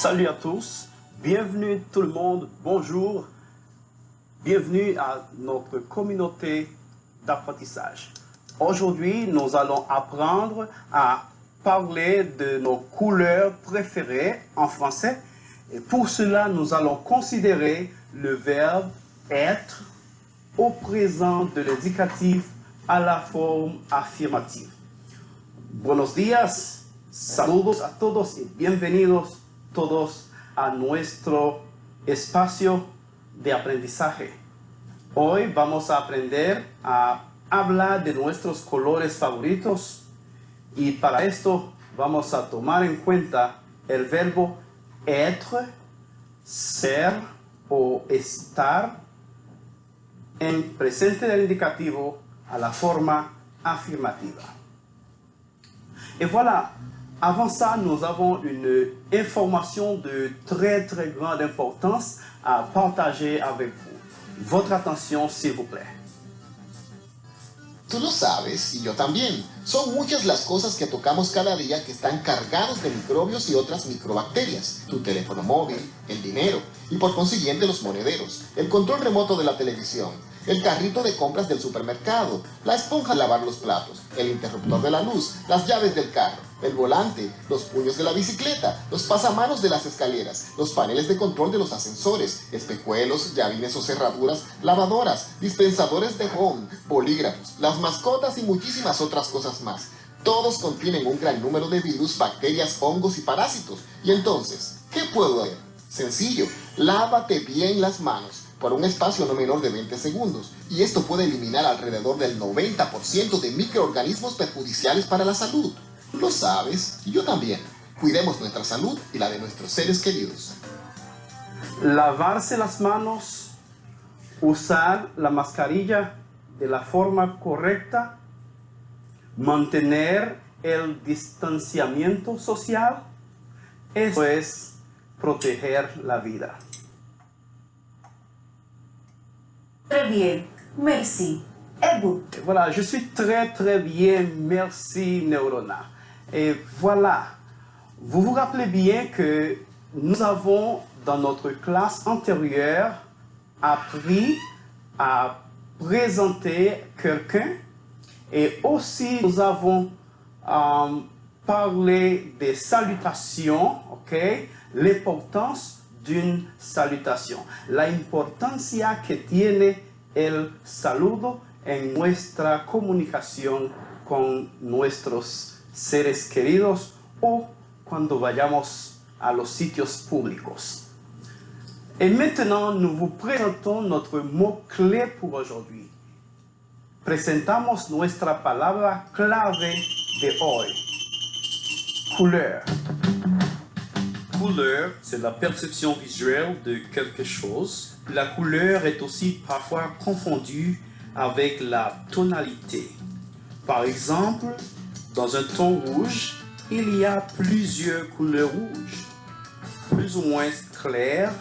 Salut à tous, bienvenue tout le monde, bonjour, bienvenue à notre communauté d'apprentissage. Aujourd'hui, nous allons apprendre à parler de nos couleurs préférées en français. Et pour cela, nous allons considérer le verbe être au présent de l'indicatif à la forme affirmative. Buenos días, saludos a todos y bienvenidos todos a nuestro espacio de aprendizaje. Hoy vamos a aprender a hablar de nuestros colores favoritos y para esto vamos a tomar en cuenta el verbo être, ser o estar en presente del indicativo a la forma afirmativa. Et voilà, avant ça, nous avons une information de très grande importance à partager avec vous. Votre attention, s'il vous plaît. Tú lo sabes, y yo también. Son muchas las cosas que tocamos cada día que están cargados de microbios y otras microbacterias. Tu teléfono móvil, el dinero, y por consiguiente los monederos, el control remoto de la televisión, el carrito de compras del supermercado, la esponja de lavar los platos, el interruptor de la luz, las llaves del carro, el volante, los puños de la bicicleta, los pasamanos de las escaleras, los paneles de control de los ascensores, espejuelos, llavines o cerraduras, lavadoras, dispensadores de home, bolígrafos, las mascotas y muchísimas otras cosas más. Todos contienen un gran número de virus, bacterias, hongos y parásitos. Y entonces, ¿qué puedo hacer? Sencillo, lávate bien las manos por un espacio no menor de 20 segundos, y esto puede eliminar alrededor del 90% de microorganismos perjudiciales para la salud. Lo sabes, y yo también. Cuidemos nuestra salud y la de nuestros seres queridos. Lavarse las manos, usar la mascarilla de la forma correcta, mantener el distanciamiento social, eso es proteger la vida. Très bien, merci. Et vous? Voilà, je suis très bien, merci Neurona. Et voilà, vous vous rappelez bien que nous avons dans notre classe antérieure appris à présenter quelqu'un et aussi nous avons parlé des salutations, ok? L'importance d'une salutation, la importancia que tiene el saludo en nuestra comunicación con nuestros seres queridos o cuando vayamos a los sitios públicos. Et maintenant, nous vous présentons notre mot-clé pour aujourd'hui. Presentamos nuestra palabra clave de hoy. Couleur. Couleur, c'est la perception visuelle de quelque chose. La couleur est aussi parfois confondue avec la tonalité. Par exemple, dans un ton rouge, il y a plusieurs couleurs rouges, plus ou moins claires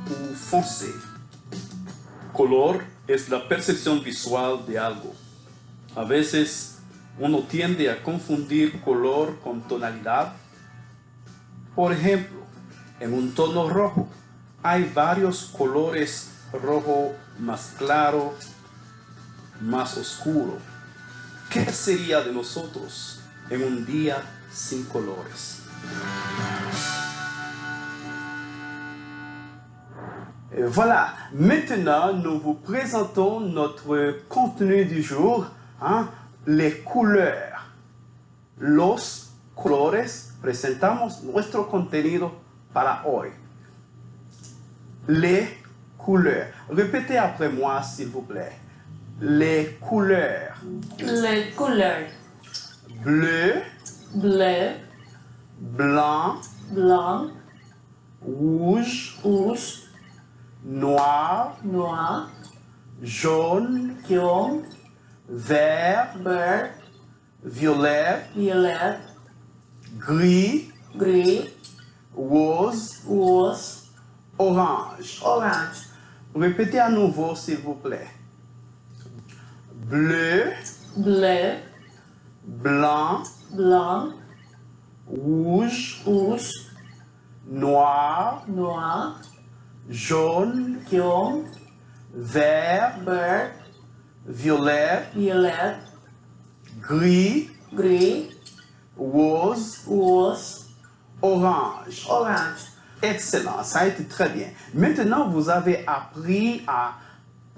ou foncées. Color es la percepción visual de algo. A veces, uno tiende a confundir color con tonalidad. Por ejemplo, en un tono rojo hay varios colores: rojo más claro, más oscuro. ¿Qué sería de nosotros en un día sin colores? Et voilà, maintenant nous vous présentons notre contenu du jour, les couleurs. Los colores, presentamos nuestro contenido para hoy. Les couleurs. Répétez après moi, s'il vous plaît. Les couleurs. Les couleurs. Bleu, Bleu, blanc, blanc, rouge, rouge, noir, noir, jaune, jaune, vert, vert, violet, violet, gris, gris, rose, rose, orange. orange. Répétez à nouveau, s'il vous plaît. Bleu, Bleu, blanc, blanc, rouge, rouge, noir, noir, jaune, jaune, vert, vert, violet, violet, gris, gris, rose, rose, orange. orange. Excellent, ça a été très bien. Maintenant, vous avez appris à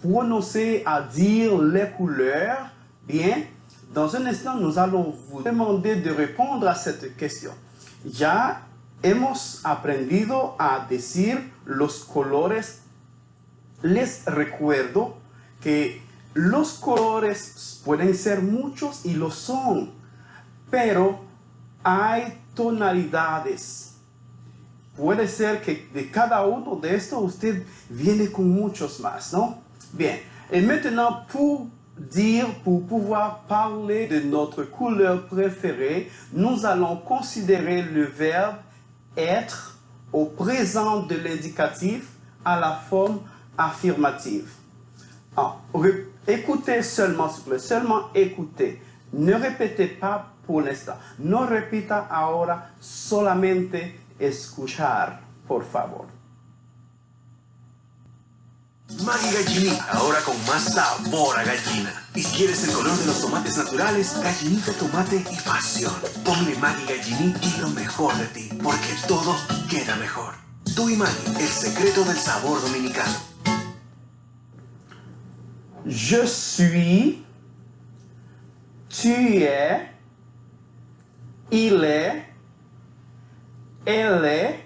prononcer, à dire les couleurs. Bien, dans un instant, nous allons vous demander de répondre a cette question. Ya hemos aprendido a decir los colores. Les recuerdo que los colores pueden ser muchos y lo son, pero hay tonalidades. Puede ser que de cada uno de estos usted viene con muchos más, ¿no? Bien, et maintenant pour pouvoir parler de notre couleur préférée, nous allons considérer le verbe être au présent de l'indicatif à la forme affirmative. Écoutez seulement, s'il vous plaît, seulement écoutez. Ne répétez pas pour l'instant. No repita ahora, solamente escuchar, por favor. Maggi Gallinita, ahora con más sabor a gallina. Y si quieres el color de los tomates naturales, gallinita, tomate y pasión. Ponle Maggi Gallinita y lo mejor de ti, porque todo queda mejor. Tú y Maggi, el secreto del sabor dominicano. Je suis, tu es, il est, elle est,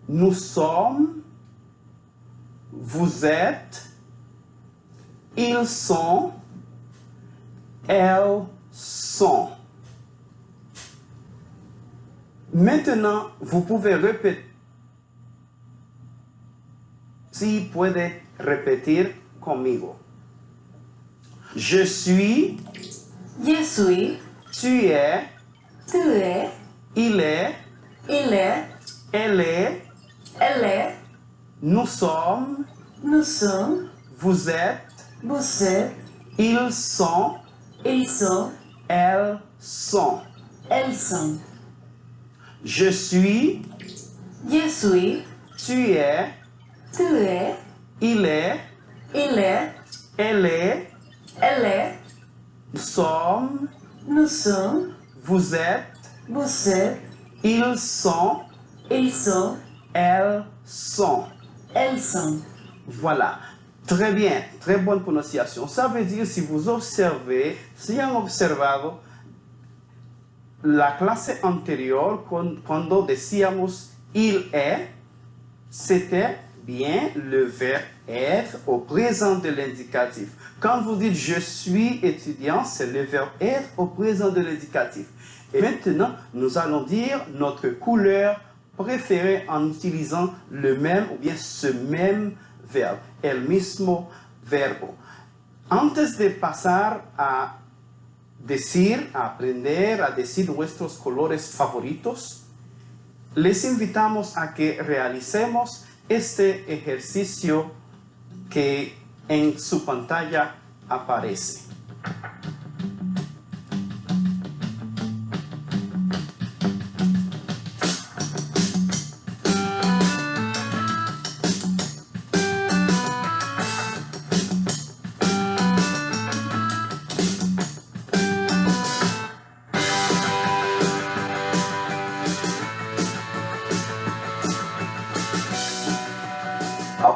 nous sommes, vous êtes, ils sont, elles sont. Maintenant, vous pouvez répéter. Si puede repetir conmigo. Je suis, Je suis, tu es, tu es, il est, il est, elle est, nous sommes, nous sommes, vous êtes, vous êtes, ils sont, ils sont, elles sont. elles sont. Je suis, Je suis, tu es, tu es, il est, il est, elle est, nous sommes, nous sommes, vous êtes, ils sont, elles sont. elles sont. Voilà. Très bien, très bonne prononciation. Ça veut dire, si vous observez, si han observado la clase anterior, cuando decíamos il est, c'était bien le verbe être au présent de l'indicatif. Quand vous dites je suis étudiant, c'est le verbe être au présent de l'indicatif. Et maintenant, nous allons dire notre couleur préférée en utilisant le même ou bien ce même verbe, el mismo verbo. Antes de pasar a decir, a aprender a decir nuestros colores favoritos, les invitamos a que realicemos este ejercicio que en su pantalla aparece.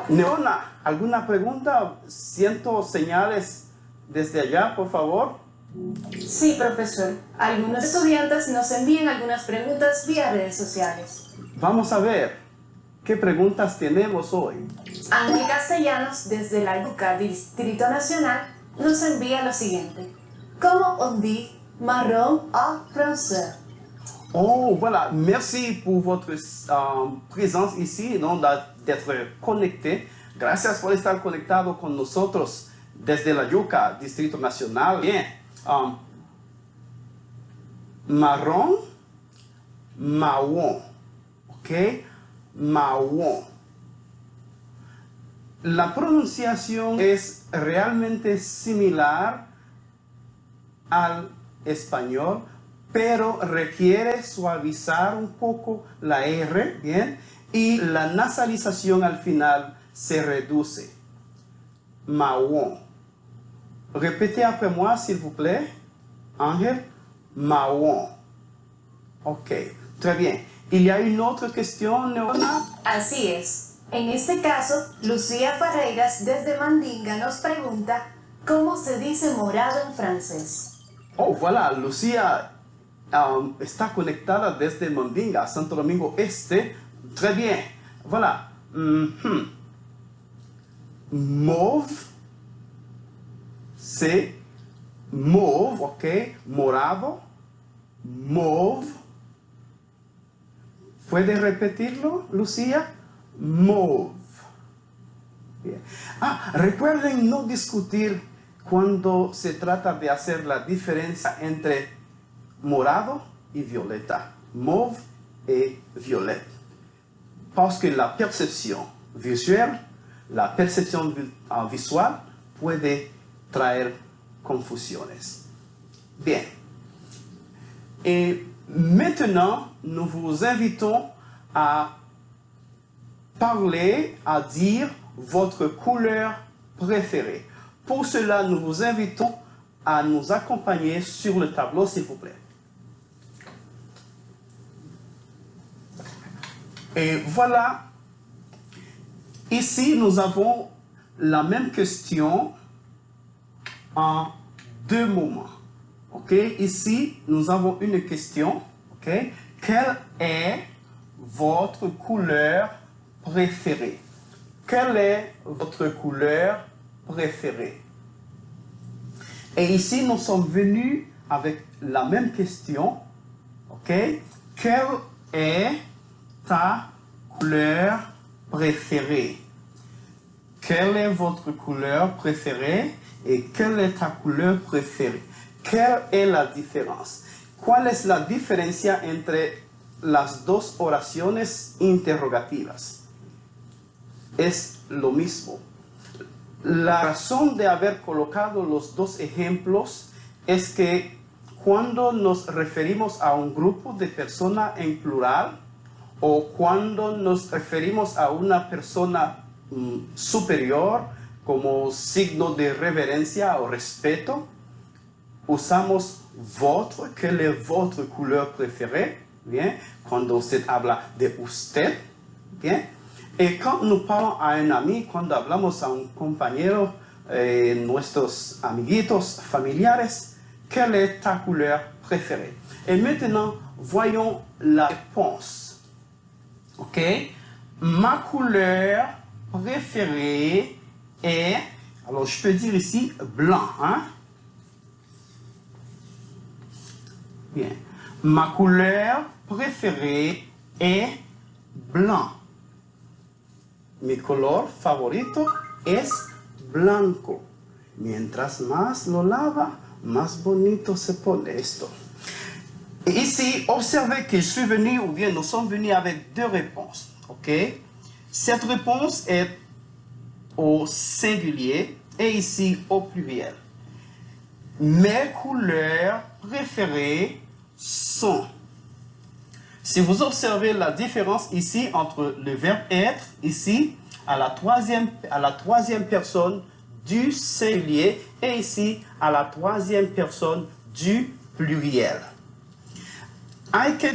Neona, ¿alguna pregunta? Siento señales desde allá, por favor. Sí, profesor. Algunos estudiantes nos envían algunas preguntas vía redes sociales. Vamos a ver qué preguntas tenemos hoy. Ángel Castellanos, desde la UCA Distrito Nacional, nos envía lo siguiente. Comment on dit marron en français? Oh, voilà. Merci pour votre présence ici, ¿no? D'être connecté. Gracias por estar conectado con nosotros desde la Yuca, Distrito Nacional. Bien. Marrón, marrón. ¿Ok? Marrón. La pronunciación es realmente similar al español, pero requiere suavizar un poco la R, ¿bien? Y la nasalización al final se reduce. Marron. Répétez après moi, s'il vous plaît. Ángel. Marron. Ok, très bien. Il y a une autre question, Neona? Así es. En este caso, Lucía Ferreiras desde Mandinga nos pregunta ¿cómo se dice morado en francés? Oh, voilà, Lucía está conectada desde Mandinga, Santo Domingo Este. Très bien. Voilà. Mauve, c'est mauve, ok? Morado, mauve. ¿Puede repetirlo, Lucía? Mauve. Bien. Recuerden no discutir cuando se trata de hacer la diferencia entre morado y violeta. Mauve et violette. Parce que la percepción visuelle, la percepción visual puede traer confusiones. Bien. Et maintenant, nous vous invitons à parler, à dire votre couleur préférée. Pour cela, nous vous invitons à nous accompagner sur le tableau, s'il vous plaît. Et voilà, ici, nous avons la même question en deux moments. Ok, ici, nous avons une question. Ok, quelle est votre couleur préférée? Quelle est votre couleur préférée? Et ici, nous sommes venus avec la même question. Ok, quelle est ta couleur préférée? Quelle est votre couleur préférée et quelle est ta couleur préférée? Quelle est la différence? ¿Cuál es la diferencia entre las dos oraciones interrogativas? Es lo mismo. La razón de haber colocado los dos ejemplos es que cuando nos referimos a un grupo de personas en plural o cuando nos referimos a una persona superior como signo de reverencia o respeto, usamos votre, quelle est votre couleur préférée, bien, cuando usted habla de usted, bien, y cuando nous parlons a un ami, cuando hablamos a un compañero, nuestros amiguitos familiares, quelle est ta couleur préférée? Et maintenant, voyons la réponse. Ok? Ma couleur préférée est, alors je peux dire ici, blanc, hein? Bien. Ma couleur préférée est blanc. Mi color favorito es blanco. Mientras más lo lava, más bonito se pone esto. Et ici, observez que je suis venu, ou bien nous sommes venus avec deux réponses. Ok? Cette réponse est au singulier et ici au pluriel. Mes couleurs préférées sont. Si vous observez la différence ici entre le verbe être, ici, à la troisième personne du singulier et ici, à la troisième personne du pluriel. Hay que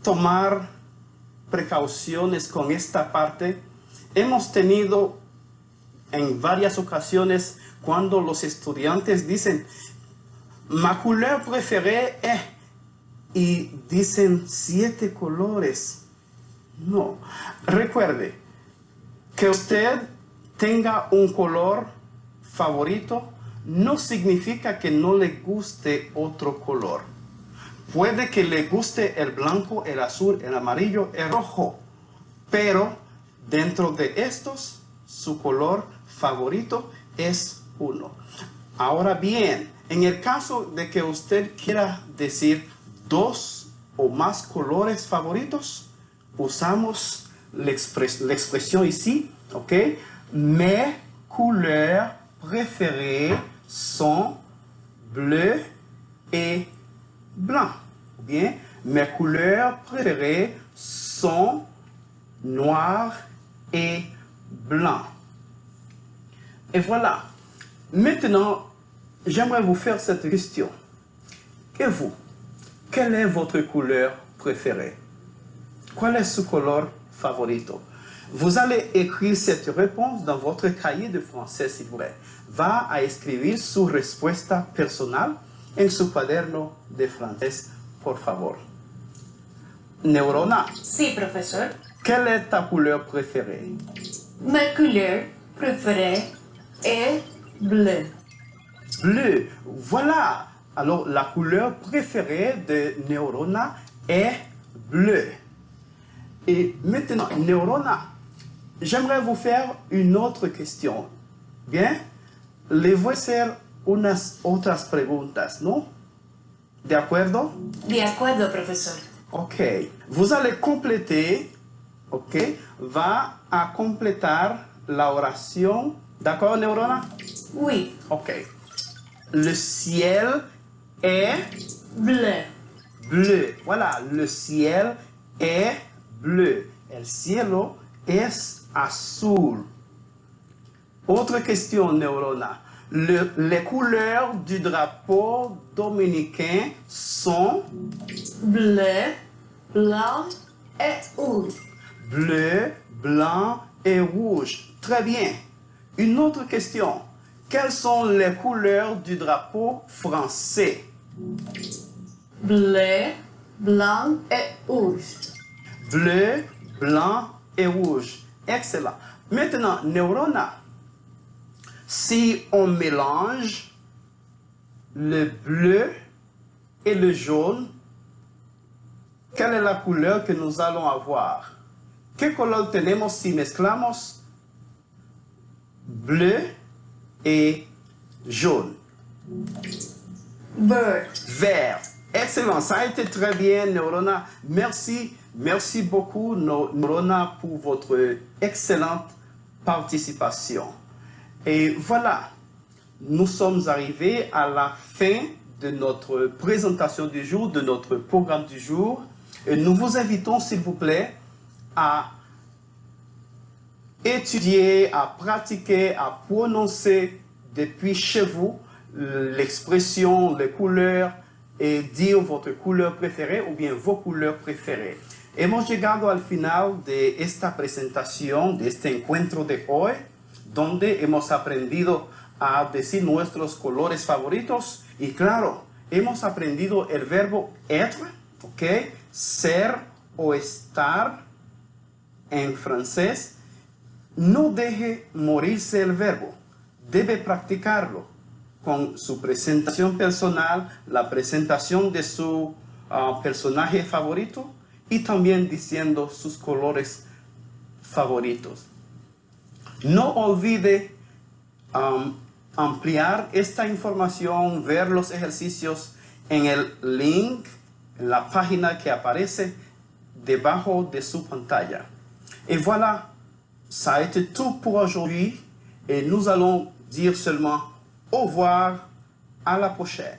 tomar precauciones con esta parte. Hemos tenido en varias ocasiones cuando los estudiantes dicen, ma couleur préférée est, y dicen 7 colores. No. Recuerde que usted tenga un color favorito no significa que no le guste otro color. Puede que le guste el blanco, el azul, el amarillo, el rojo, pero dentro de estos, su color favorito es uno. Ahora bien, en el caso de que usted quiera decir 2 o más colores favoritos, usamos la expresión ici, ¿ok? Mes couleurs préférées sont bleu et blanc. ou bien mes couleurs préférées sont noir et blanc. Et voilà. Maintenant, j'aimerais vous faire cette question. Et vous, quelle est votre couleur préférée? Quel est su color favorito? Vous allez écrire cette réponse dans votre cahier de français, s'il vous plaît. Va a escribir su respuesta personal en su cuaderno de francés, por favor. Neurona, Sí, profesor. quelle est ta couleur préférée? Ma couleur préférée est bleue. Bleu, voilà. Alors, la couleur préférée de Neurona est bleu. Et maintenant, Neurona, j'aimerais vous faire une autre question. Bien, le voy a hacer unas otras preguntas, ¿no? ¿De acuerdo? De acuerdo, profesor. Ok. Vous allez compléter, ok, va a completar la oración. ¿D'accord, Neurona? Oui, Ok. Le ciel est bleu. bleu. Voilà, le ciel est bleu. El cielo es azul. Autre question, Neurona. Les couleurs du drapeau dominicain sont Bleu, blanc et rouge. bleu, blanc et rouge. Très bien. Une autre question. Quelles sont les couleurs du drapeau français? Bleu, blanc et rouge. Bleu, blanc et rouge. Excellent. Maintenant, Neurona, si on mélange le bleu et le jaune, quelle est la couleur que nous allons avoir? ¿Qué color tenemos si mezclamos bleu et jaune? Vert. Vert. Excellent, ça a été très bien, Neurona. Merci, merci beaucoup, Neurona, pour votre excellente participation. Et voilà, nous sommes arrivés à la fin de notre présentation du jour, de notre programme du jour. Et nous vous invitons, s'il vous plaît, à étudier, à pratiquer, à prononcer depuis chez vous l'expression, les couleurs et dire votre couleur préférée ou bien vos couleurs préférées. Hemos llegado al final de esta presentación, de este encuentro de hoy, donde hemos aprendido a decir nuestros colores favoritos y claro, hemos aprendido el verbo être, ¿ok? Ser o estar en francés. No deje morirse el verbo, debe practicarlo con su presentación personal, la presentación de su personaje favorito y también diciendo sus colores favoritos. No olvide ampliar esta información, ver los ejercicios en el link, en la página que aparece debajo de su pantalla. Et voilà, ça a été tout pour aujourd'hui et nous allons dire seulement au revoir, à la prochaine.